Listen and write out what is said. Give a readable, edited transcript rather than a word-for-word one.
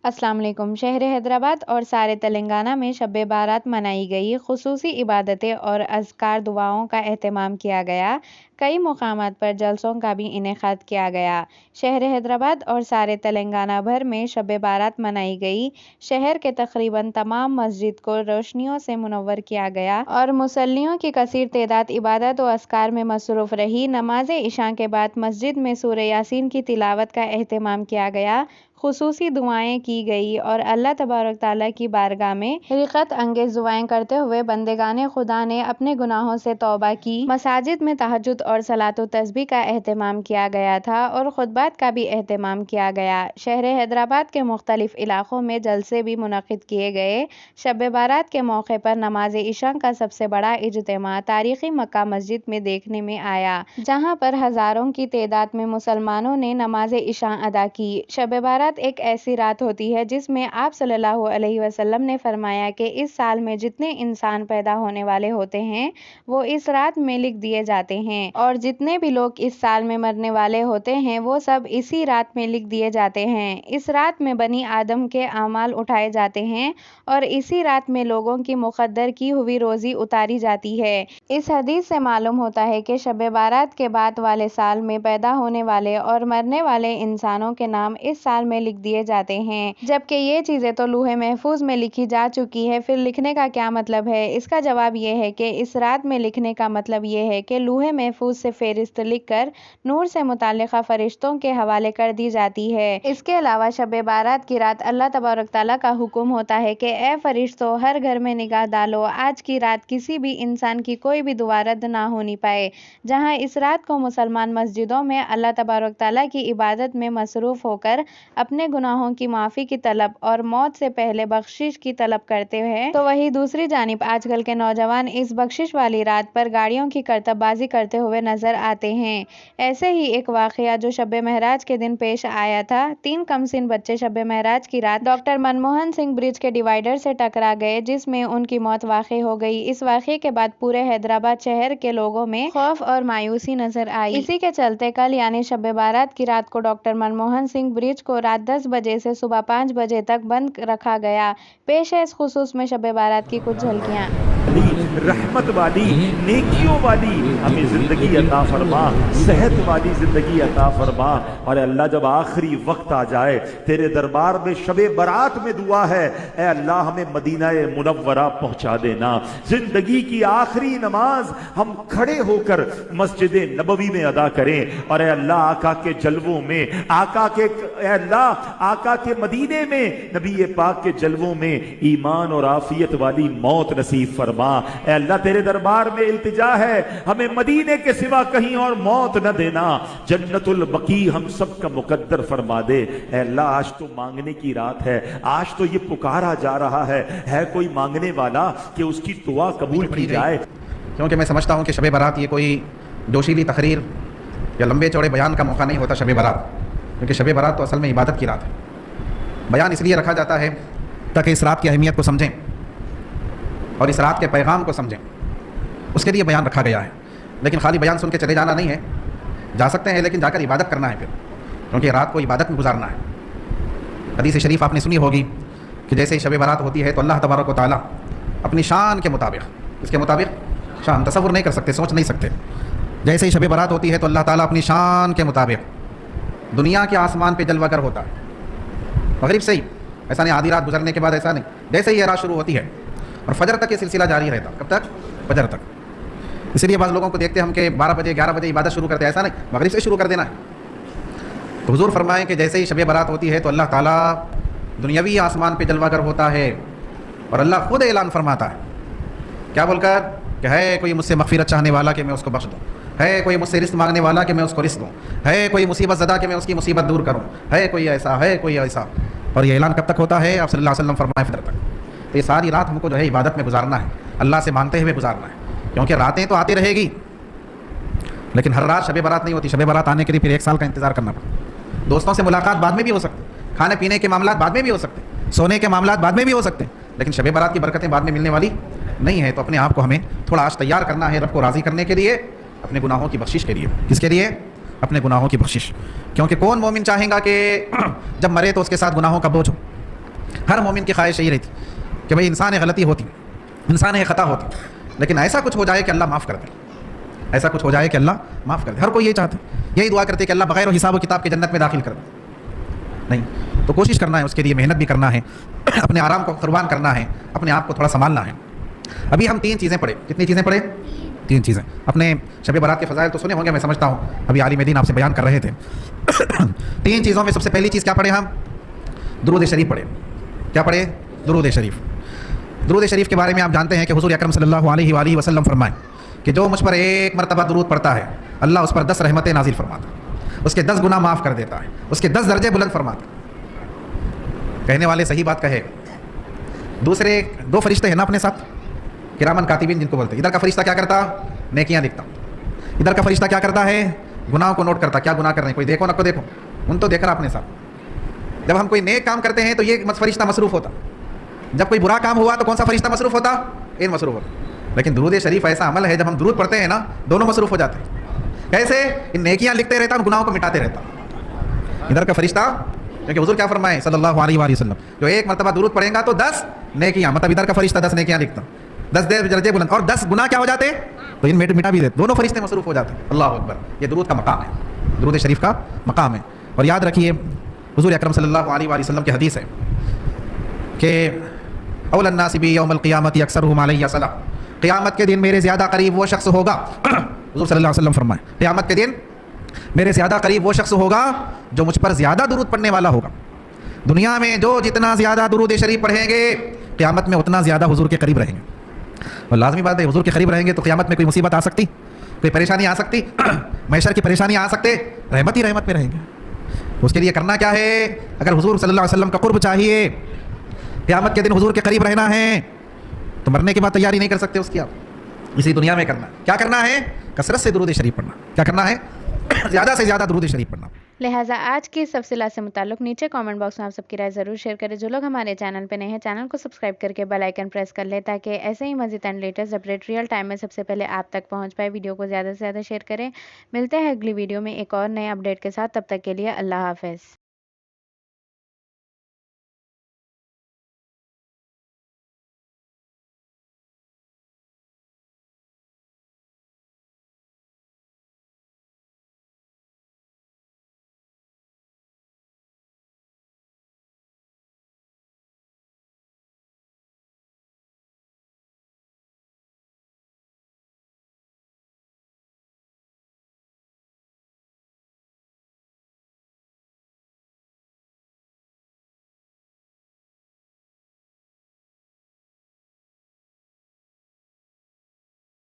السلام علیکم۔ شہر حیدرآباد اور سارے تلنگانہ میں شب بارات منائی گئی۔ خصوصی عبادتیں اور اذکار دعاؤں کا اہتمام کیا گیا۔ کئی مقامات پر جلسوں کا بھی انعقاد کیا گیا۔ شہر حیدرآباد اور سارے تلنگانہ بھر میں شب بارات منائی گئی۔ شہر کے تقریباً تمام مسجد کو روشنیوں سے منور کیا گیا اور مصلیوں کی کثیر تعداد عبادت و اذکار میں مصروف رہی۔ نماز عشاء کے بعد مسجد میں سورہ یاسین کی تلاوت کا اہتمام کیا گیا، خصوصی دعائیں کی گئی اور اللہ تبارک تعالیٰ کی بارگاہ میں حقیقت انگیز دعائیں کرتے ہوئے بندگان خدا نے اپنے گناہوں سے توبہ کی۔ مساجد میں تہجد اور صلاۃ و تسبیح کا اہتمام کیا گیا تھا اور خطبات کا بھی اہتمام کیا گیا۔ شہر حیدرآباد کے مختلف علاقوں میں جلسے بھی منعقد کیے گئے۔ شب بارات کے موقع پر نماز عشاء کا سب سے بڑا اجتماع تاریخی مکہ مسجد میں دیکھنے میں آیا، جہاں پر ہزاروں کی تعداد میں مسلمانوں نے نماز عشاء ادا کی۔ شب بارات ایک ایسی رات ہوتی ہے جس میں آپ صلی اللہ علیہ وسلم نے فرمایا کہ اس سال میں جتنے انسان پیدا ہونے والے ہوتے ہیں وہ اس رات میں لکھ دیے جاتے ہیں، اور جتنے بھی لوگ اس سال میں مرنے والے ہوتے ہیں وہ سب اسی رات میں لکھ دیے جاتے ہیں۔ اس رات میں بنی آدم کے اعمال اٹھائے جاتے ہیں اور اسی رات میں لوگوں کی مقدر کی ہوئی روزی اتاری جاتی ہے۔ اس حدیث سے معلوم ہوتا ہے کہ شب بارات کے بعد والے سال میں پیدا ہونے والے اور مرنے والے انسانوں کے نام اس سال میں لکھ دیے جاتے ہیں، جبکہ یہ چیزیں تو لوح محفوظ میں لکھی جا چکی ہے۔ پھر لکھنے کا کیا مطلب ہے؟ اس کا جواب یہ ہے کہ اس رات میں لکھنے کا مطلب یہ ہے کہ لوح محفوظ سے فہرست لکھ کر نور سے متعلقہ فرشتوں کے حوالے کر دی جاتی ہے۔ اس کے علاوہ شب بارات کی رات اللہ تبارک تعالیٰ کا حکم ہوتا ہے کہ اے فرشتوں، ہر گھر میں نگاہ ڈالو، آج کی رات کسی بھی انسان کی کوئی بھی دعا رد نہ ہونی پائے۔ جہاں اس رات کو مسلمان مسجدوں میں اللہ تبارک تعالیٰ کی عبادت میں مصروف ہو کر اپنے گناہوں کی معافی کی طلب اور موت سے پہلے بخشش کی طلب کرتے ہیں، تو وہیں دوسری جانب آج کل کے نوجوان اس بخشش والی رات پر گاڑیوں کی کرتب بازی کرتے ہوئے نظر آتے ہیں۔ ایسے ہی ایک واقعہ جو شب معراج کے دن پیش آیا تھا، 3 کمسن بچے شب معراج کی رات ڈاکٹر منموہن سنگھ برج کے ڈیوائیڈر سے ٹکرا گئے، جس میں ان کی موت واقع ہو گئی۔ اس واقعے کے بعد پورے حیدرآباد شہر کے لوگوں میں خوف اور مایوسی نظر آئی۔ اسی کے چلتے کل یعنی شب بارات کی رات کو ڈاکٹر منموہن سنگھ برج کو رات 10 بجے سے صبح 5 بجے تک بند رکھا گیا۔ پیش ہے اس خصوص میں شب بارات کی کچھ جھلکیاں۔ رحمت والی، نیکیوں والی ہمیں زندگی عطا فرما، صحت والی زندگی عطا فرما۔ اور اللہ جب آخری وقت آ جائے تیرے دربار میں شب برات میں دعا ہے، اے اللہ ہمیں مدینہ منورہ پہنچا دینا۔ زندگی کی آخری نماز ہم کھڑے ہو کر مسجد نبوی میں ادا کریں، اور اے اللہ آقا کے جلووں میں، اے اللہ آقا کے مدینے میں، نبی پاک کے جلووں میں ایمان اور عافیت والی موت نصیب فرما۔ اے اللہ تیرے دربار میں التجا ہے، ہمیں مدینے کے سوا کہیں اور موت نہ دینا، جنت البقیع ہم سب کا مقدر فرما دے۔ اے اللہ آج تو مانگنے کی رات ہے، آج تو یہ پکارا جا رہا ہے کوئی مانگنے والا کہ اس کی دعا قبول کی جائے؟ کیونکہ میں سمجھتا ہوں کہ شب بارات یہ کوئی جوشیلی تقریر یا لمبے چوڑے بیان کا موقع نہیں ہوتا شب بارات، کیونکہ شب بارات تو اصل میں عبادت کی رات ہے۔ بیان اس لیے رکھا جاتا ہے تاکہ اس رات کی اہمیت کو سمجھیں اور اس رات کے پیغام کو سمجھیں، اس کے لیے بیان رکھا گیا ہے۔ لیکن خالی بیان سن کے چلے جانا نہیں ہے، جا سکتے ہیں لیکن جا کر عبادت کرنا ہے پھر، کیونکہ رات کو عبادت میں گزارنا ہے۔ حدیث شریف آپ نے سنی ہوگی کہ جیسے ہی شب بارات ہوتی ہے تو اللہ تبارک و تعالیٰ اپنی شان کے مطابق، اس کے مطابق شان تصور نہیں کر سکتے، سوچ نہیں سکتے، جیسے ہی شب بارات ہوتی ہے تو اللہ تعالیٰ اپنی شان کے مطابق دنیا کے آسمان پہ جلوہ گر ہوتا ہے۔ مغرب سے ہی، ایسا نہیں آدھی رات گزرنے کے بعد، ایسا نہیں، جیسے ہی یہ رات شروع ہوتی ہے اور فجر تک یہ سلسلہ جاری رہتا۔ کب تک؟ فجر تک۔ اسی لیے بعض لوگوں کو دیکھتے ہم کہ 12 بجے 11 بجے عبادت شروع کرتے ہیں، ایسا نہیں، مغرب سے شروع کر دینا ہے۔ تو حضور فرمائیں کہ جیسے ہی شب برات ہوتی ہے تو اللہ تعالیٰ دنیاوی آسمان پہ جلوہ گر ہوتا ہے، اور اللہ خود اعلان فرماتا ہے، کیا بول کر کہ ہے کوئی مجھ سے مغفرت چاہنے والا کہ میں اس کو بخش دوں، ہے کوئی مجھ سے رزق مانگنے والا کہ میں اس کو رزق دوں، ہے کوئی مصیبت زدہ کہ میں اس کی مصیبت دور کروں، ہے کوئی ایسا، ہے کوئی ایسا۔ اور یہ اعلان کب تک ہوتا ہے؟ آپ صلی اللہ علیہ وسلم فرمائے فجر تک۔ تو یہ ساری رات ہم کو جو ہے عبادت میں گزارنا ہے، اللہ سے مانگتے ہوئے گزارنا ہے، کیونکہ راتیں تو آتی رہے گی لیکن ہر رات شب بارات نہیں ہوتی۔ شب بارات آنے کے لیے پھر 1 سال کا انتظار کرنا پڑتا۔ دوستوں سے ملاقات بعد میں بھی ہو سکتی، کھانے پینے کے معاملات بعد میں بھی ہو سکتے، سونے کے معاملات بعد میں بھی ہو سکتے، لیکن شب بارات کی برکتیں بعد میں ملنے والی نہیں ہے۔ تو اپنے آپ کو ہمیں تھوڑا آج تیار کرنا ہے رب کو راضی کرنے کے لیے، اپنے گناہوں کی بخشش کے لیے۔ کس کے لیے؟ اپنے گناہوں کی بخشش، کیونکہ کون مومن چاہیں گا کہ جب مرے تو اس کے ساتھ گناہوں کا بوجھ ہو؟ ہر مومن کی خواہش یہی رہتی کہ بھئی انسان غلطی ہوتی، انسان خطا ہوتی، لیکن ایسا کچھ ہو جائے کہ اللہ معاف کر دے، ایسا کچھ ہو جائے کہ اللہ معاف کر دے. ہر کوئی یہ چاہتا ہے، یہی دعا کرتے ہیں کہ اللہ بغیر حساب و کتاب کے جنت میں داخل کر دے. نہیں تو کوشش کرنا ہے، اس کے لیے محنت بھی کرنا ہے، اپنے آرام کو قربان کرنا ہے، اپنے آپ کو تھوڑا سنبھالنا ہے. ابھی ہم 3 چیزیں پڑھے. کتنی چیزیں پڑھے؟ 3 چیزیں. اپنے شب برات کے فضائل تو سنے ہوں گے، میں سمجھتا ہوں ابھی عالم دین آپ سے بیان کر رہے تھے. 3 چیزوں میں سب سے پہلی چیز کیا پڑھے؟ ہم درود شریف پڑھے. کیا پڑھے؟ درود شریف. درود شریف کے بارے میں آپ جانتے ہیں کہ حضور اکرم صلی اللہ علیہ وآلہ وسلم فرمائے کہ جو مجھ پر 1 مرتبہ درود پڑھتا ہے اللہ اس پر 10 رحمتیں نازل فرماتا ہے، اس کے 10 گناہ معاف کر دیتا ہے، اس کے 10 درجے بلند فرماتا ہے. کہنے والے صحیح بات کہے. دوسرے 2 فرشتے ہیں نا اپنے ساتھ، کرامن کاتبین جن کو بولتے ہیں. ادھر کا فرشتہ کیا کرتا؟ نیکیاں لکھتا. ادھر کا فرشتہ کیا کرتا ہے؟ گناہوں کو نوٹ کرتا. کیا گناہ کر رہے ہیں؟ کوئی دیکھو نہ کو دیکھو، ان تو دیکھ رہا اپنے ساتھ. جب ہم کوئی نیک کام کرتے ہیں تو یہ فرشتہ مصروف ہوتا، جب کوئی برا کام ہوا تو کون سا فرشتہ مصروف ہوتا؟ ان مصروف ہوتا. لیکن درود شریف ایسا عمل ہے جب ہم درود پڑھتے ہیں نا دونوں مصروف ہو جاتے ہیں. کیسے؟ ان نیکیاں لکھتے رہتا اور گناہوں کو مٹاتے رہتا. ادھر کا فرشتہ کیونکہ حضور کیا فرمائے صلی اللہ علیہ وآلہ وسلم، جو 1 مرتبہ درود پڑھیں گا تو 10 نیکیاں، مطلب ادھر کا فرشتہ 10 نیکیاں لکھتا، 10 درجے بلند، اور 10 گناہ کیا ہو جاتے؟ تو ان مٹا بھی دیتے. دونوں فرشتے مصروف ہو جاتے ہیں. اللہ اکبر. یہ درود کا مقام ہے، درود شریف کا مقام ہے. اور یاد رکھیے حضور اکرم صلی اللہ علیہ وآلہ وسلم کی حدیث ہے کہ اول الناس بی یوم القیامت اکثرهم علی صلاۃ. قیامت کے دن میرے زیادہ قریب وہ شخص ہوگا، حضور صلی اللہ علیہ وسلم فرمائے قیامت کے دن میرے زیادہ قریب وہ شخص ہوگا جو مجھ پر زیادہ درود پڑھنے والا ہوگا. دنیا میں جو جتنا زیادہ درود شریف پڑھیں گے قیامت میں اتنا زیادہ حضور کے قریب رہیں گے. اور لازمی بات ہے حضور کے قریب رہیں گے تو قیامت میں کوئی مصیبت آ سکتی، کوئی پریشانی آ سکتی، محشر کی پریشانی آ سکتے، رحمت ہی رحمت میں رہیں گے. اس کے لیے کرنا کیا ہے؟ اگر حضور صلی اللہ علیہ وسلم کا قرب چاہیے، قیامت کے دن حضور کے قریب رہنا ہے، تو مرنے کے بعد تیاری نہیں کر سکتے اس کی آپ، اسی دنیا میں کرنا. کیا کرنا ہے؟ کثرت سے درود شریف پڑھنا. کیا کرنا ہے؟ زیادہ سے زیادہ درود شریف پڑھنا. لہٰذا آج کی اس تفصیلات سے متعلق نیچے کامنٹ باکس میں آپ سب کی رائے ضرور شیئر کریں. جو لوگ ہمارے چینل پہ نئے ہیں چینل کو سبسکرائب کر کے بیل آئیکن پریس کر لیں تاکہ ایسے ہی مزید and latest update real time میں سب سے پہلے آپ تک پہنچ پائے. ویڈیو کو زیادہ سے زیادہ شیئر کریں. ملتے ہیں اگلی ویڈیو میں ایک اور نئے اپڈیٹ کے ساتھ. تب تک کے لیے اللہ حافظ.